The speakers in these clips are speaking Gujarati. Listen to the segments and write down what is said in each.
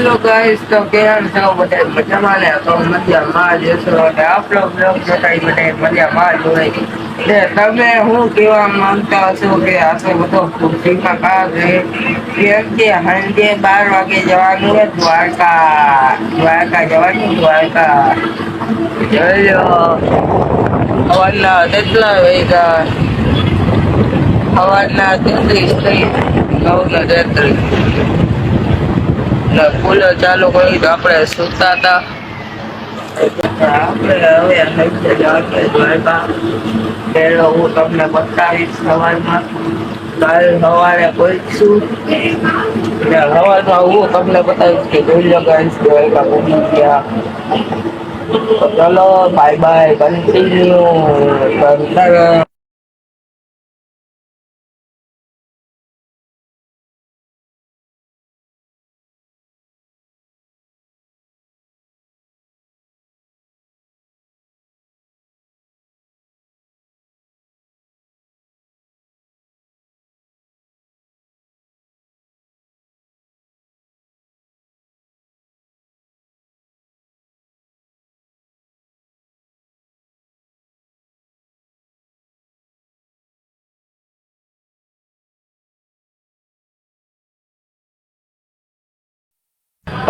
હેલો ગાઈસ, તો કેમ છો બધા? મજામાં ને? તો મજામાં જ છો ને? આપણો બ્લોગ જોતા બધા મજામાં જ હોય ને. તમે શું કહેવા માંગતા છો કે આટલો બધો ખુશીમાં કા છે? કેમ કે સાંજે 12 વાગે જવાનું છે દ્વારકા જવાનું દ્વારકા. ચલો સવારના કેટલા વાગ્યા? સવારના 33 થઈ, 9:33. કુલર ચાલુ કર્યું તો આપણે સુતા હતા. આપણે હવે દ્વારકા પેલો હું તમને બતાવીશ સવારમાં. કાલ સવારે પહોંચશું સવારમાં હું તમને બતાવીશ કે જોઈ લો ગાઈસ દ્વારકા પહોંચી ગયા. ચલો બાય બાય, કન્ટિન્યુ.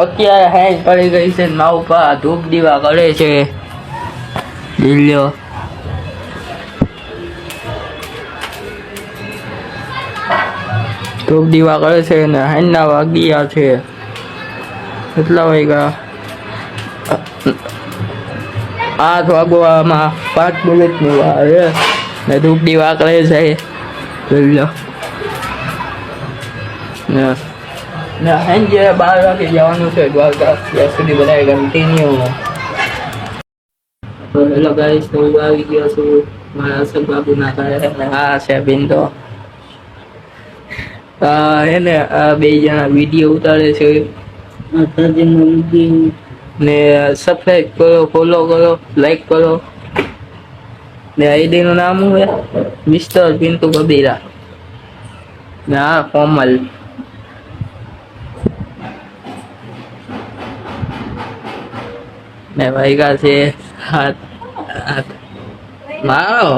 અત્યારે હેંગ પડી ગઈ છે, મા ઉપર ધૂપ દીવા કરે છે. દિલ્યો ધૂપ દીવા કરે છે ને હાઈના વાગ્યા છે. કેટલા વાગ્યા? 8 વાગવામાં 5 મિનિટની વાર છે ને ધૂપ દીવા કરે છે. દિલ્યો ને સાંજે 12 વાગે જવાનું છે દ્વારકા. ત્યાં સુધી બધા કન્ટિન્યુ. તો હેલો ગાઈસ, તો હું આવી ગયો છું મારા અશોક બાબુના ઘરે. હા છે બિંદો. એને બે જણા વિડીયો ઉતારે છે ને. સબસ્ક્રાઇબ કરો, ફોલો કરો, લાઈક કરો ને. આઈડી નું નામ શું છે? મિસ્ટર પિન્ટુ કબીરા ને આ કોમલ. ને વાગ્યા છે 7 મારો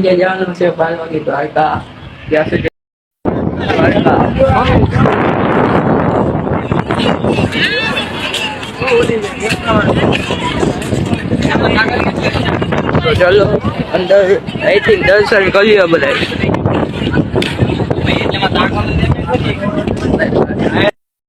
જવાનું છે 12 વાગે દ્વારકા. ત્યાં સુધી તો ચલો અંદર અહીંથી દર્શન કરીએ બધા.